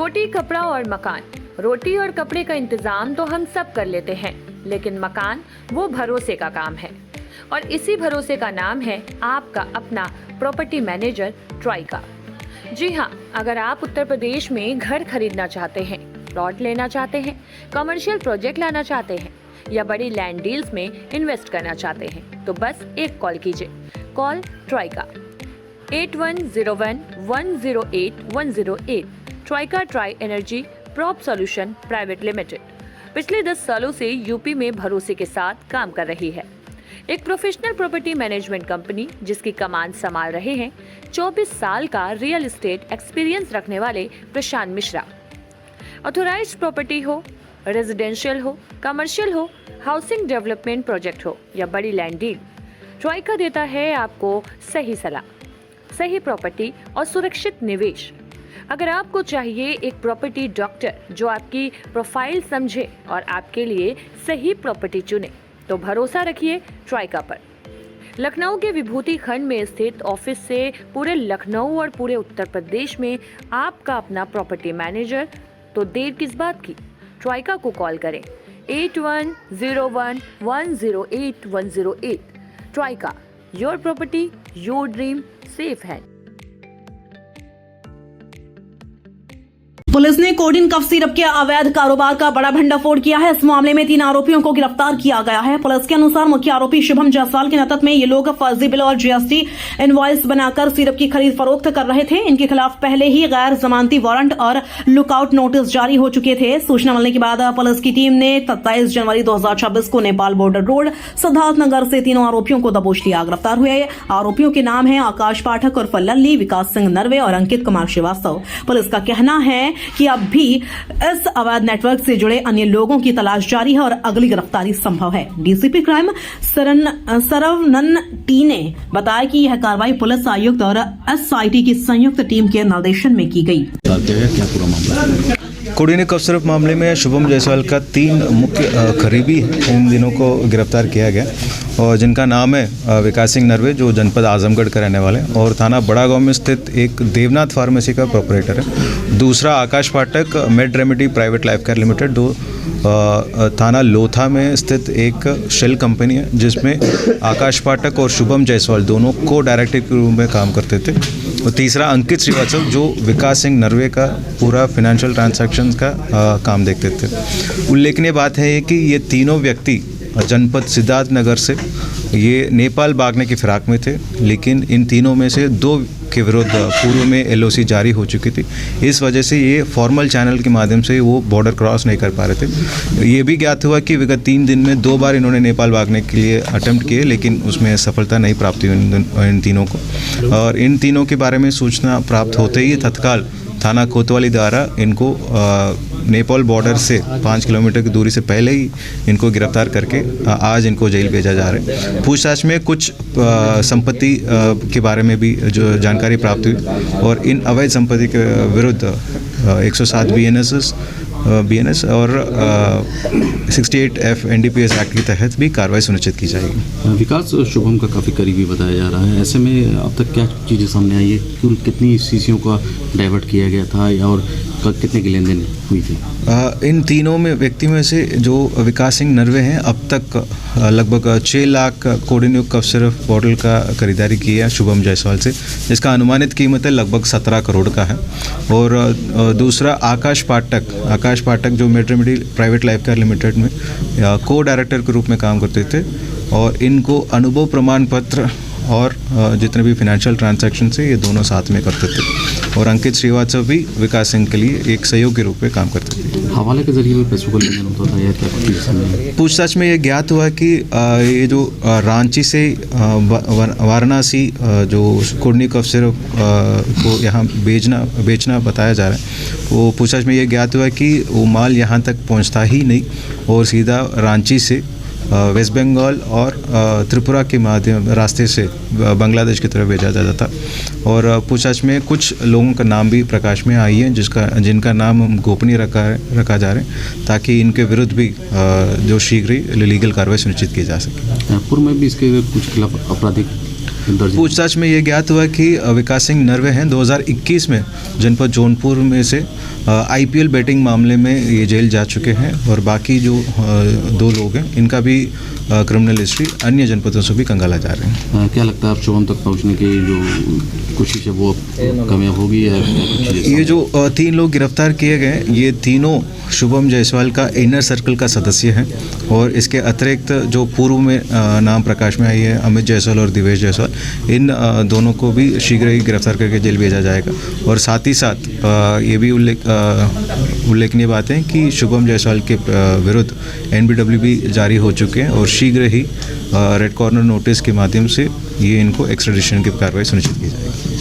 रोटी, कपड़ा और मकान। रोटी और कपड़े का इंतजाम तो हम सब कर लेते हैं, लेकिन मकान वो भरोसे का काम है। और इसी भरोसे का नाम है आपका अपना प्रॉपर्टी मैनेजर ट्राइका। जी हाँ, अगर आप उत्तर प्रदेश में घर खरीदना चाहते हैं, प्लॉट लेना चाहते हैं, कमर्शियल प्रोजेक्ट लाना चाहते हैं या बड़ी लैंड डील्स में इन्वेस्ट करना चाहते हैं, तो बस एक कॉल कीजिए। Call Trika 8101108108। Trika tri energy prop solution private limited पिछले 10 सालों से यूपी में भरोसे के साथ काम कर रही है। एक प्रोफेशनल प्रॉपर्टी मैनेजमेंट कंपनी जिसकी कमान संभाल रहे हैं 24 साल का रियल एस्टेट एक्सपीरियंस रखने वाले प्रशांत मिश्रा। ऑथोराइज्ड प्रॉपर्टी हो, रेजिडेंशियल हो, कमर्शियल हो, हाउसिंग डेवलपमेंट प्रोजेक्ट हो या बड़ी लैंड डील, ट्राइका देता है आपको सही सलाह, सही प्रॉपर्टी और सुरक्षित निवेश। अगर आपको चाहिए एक प्रॉपर्टी डॉक्टर जो आपकी प्रोफाइल समझे और आपके लिए सही प्रॉपर्टी चुने, तो भरोसा रखिए ट्राइका पर। लखनऊ के विभूति खंड में स्थित ऑफिस से पूरे लखनऊ और पूरे उत्तर प्रदेश में आपका अपना प्रॉपर्टी मैनेजर, तो देर किस बात की, ट्राइका को कॉल करें 8101108108। Trika, your property your dream safe है। पुलिस ने कोडिन कफ सिरप के अवैध कारोबार का बड़ा भंडाफोड़ किया है। इस मामले में 3 आरोपियों को गिरफ्तार किया गया है। पुलिस के अनुसार मुख्य आरोपी शुभम जायसवाल के नेतृत्व में ये लोग फर्जी बिल और जीएसटी इनवॉइस बनाकर सिरप की खरीद फरोख्त कर रहे थे। इनके खिलाफ पहले ही गैर जमानती वारंट और लुकआउट नोटिस जारी हो चुके थे। सूचना मिलने के बाद पुलिस की टीम ने 27 जनवरी 2026 को नेपाल बॉर्डर रोड सिद्धार्थनगर से तीनों आरोपियों को दबोच लिया। गिरफ्तार हुए आरोपियों के नाम है आकाश पाठक उर्फ लल्ली, विकास सिंह नरवे और अंकित कुमार श्रीवास्तव। पुलिस का कहना है कि अब भी इस अवैध नेटवर्क से जुड़े अन्य लोगों की तलाश जारी है और अगली गिरफ्तारी संभव है। डीसीपी क्राइम सरवनन टी ने बताया कि यह कार्रवाई पुलिस आयुक्त और एसआईटी की संयुक्त टीम के निर्देशन में की गई। क्या पूरा मामला? कोडिन कफ सिरप मामले में शुभम जायसवाल का 3 मुख्य करीबी इन दिनों को गिरफ्तार किया गया और जिनका नाम है विकास सिंह नरवे जो जनपद आजमगढ़ का रहने वाले और थाना बड़ा गांव में स्थित एक देवनाथ फार्मेसी का प्रोपरेटर है। दूसरा Akash Pathak med remedy private life care limited थाना लोथा में स्थित एक शेल कंपनी है जिसमें आकाश पाठक और शुभम जायसवाल दोनों को डायरेक्टर के रूप में काम करते थे। और तीसरा अंकित श्रीवास्तव जो विकास सिंह नरवे का पूरा फाइनेंशियल ट्रांजैक्शंस का काम देखते थे। उल्लेखनीय बात है कि ये तीनों व्यक्ति जनपद सिद्धार्थनगर से ये नेपाल भागने की फिराक में थे, लेकिन इन तीनों में से 2 के विरुद्ध पूर्व में एलओसी जारी हो चुकी थी। इस वजह से ये फॉर्मल चैनल के माध्यम से वो बॉर्डर क्रॉस नहीं कर पा रहे थे। ये भी ज्ञात हुआ कि विगत 3 दिन में 2 बार इन्होंने नेपाल भागने के लिए अटेम्प्ट किए, लेकिन उसमें सफलता नहीं प्राप्त हुई इन तीनों को। और इन तीनों के बारे में सूचना प्राप्त होते ही तत्काल थाना कोतवाली द्वारा इनको नेपाल बॉर्डर से 5 किलोमीटर की दूरी से पहले ही इनको गिरफ्तार करके आज इनको जेल भेजा जा रहा है। पूछताछ में कुछ संपत्ति के बारे में भी जो जानकारी प्राप्त हुई और इन अवैध संपत्ति के विरुद्ध 107 बीएनएस और 68F NDPS एक्ट के तहत भी कार्रवाई सुनिश्चित की जाएगी। विकास शुभम का काफ़ी करीबी बताया जा रहा है, ऐसे में अब तक क्या चीज़ें सामने आई है? कितनी सीसीओं का डाइवर्ट किया गया था या और कितने की लेन देन हुई थी? इन तीनों में व्यक्ति में से जो विकास सिंह नरवे हैं अब तक लगभग 6 lakh codeine cough syrup bottle का खरीदारी की है शुभम जायसवाल से, जिसका अनुमानित कीमत है लगभग 17 करोड़ का है। और दूसरा आकाश पाठक जो made remedy private life care limited में को डायरेक्टर के रूप में काम करते थे और इनको अनुभव प्रमाण पत्र और जितने भी फाइनेंशियल ट्रांजैक्शन से ये दोनों साथ में करते थे। और अंकित श्रीवास्तव भी विकास सिंह के लिए एक सहयोग के रूप में काम करते थे। हवाले के जरिए में पैसों का लेन देन होता था या क्या? पूछताछ में ये ज्ञात हुआ कि ये जो रांची से वाराणसी जो कोडिन कफ सिरप को यहाँ बेचना बताया जा रहा है, वो पूछताछ में ये ज्ञात हुआ कि वो माल यहाँ तक पहुँचता ही नहीं और सीधा रांची से वेस्ट बंगाल और त्रिपुरा के माध्यम रास्ते से बांग्लादेश की तरफ भेजा जाता था। और पूछताछ में कुछ लोगों का नाम भी प्रकाश में आई है जिनका नाम गोपनीय रखा जा रहा है ताकि इनके विरुद्ध भी जो शीघ्र ही लीगल कार्रवाई सुनिश्चित की जा सके। पूर्व में भी इसके कुछ खिलाफ आपराधिक दर्ज? पूछताछ में ये ज्ञात हुआ कि विकास सिंह नरवे हैं 2021 में जनपद जौनपुर में से IPL बैटिंग मामले में ये जेल जा चुके हैं और बाकी जो 2 लोग हैं इनका भी क्रिमिनल हिस्ट्री अन्य जनपदों से भी कंगाला जा रहे हैं। क्या लगता है आप शुभम तक पहुंचने की जो कोशिश है वो अब कामयाब होगी या कुछ चीज़ें? ये जो 3 लोग गिरफ्तार किए गए ये तीनों शुभम जायसवाल का इनर सर्कल का सदस्य हैं और इसके अतिरिक्त जो पूर्व में नाम प्रकाश में आई है अमित जायसवाल और दिवेश जायसवाल, इन दोनों को भी शीघ्र ही गिरफ्तार करके जेल भेजा जाएगा। और साथ ही साथ ये भी उल्लेखनीय बात है कि शुभम जायसवाल के विरुद्ध NBW भी जारी हो चुके हैं और शीघ्र ही रेड कॉर्नर नोटिस के माध्यम से ये इनको एक्स्ट्राडिशन की कार्रवाई सुनिश्चित की जाएगी।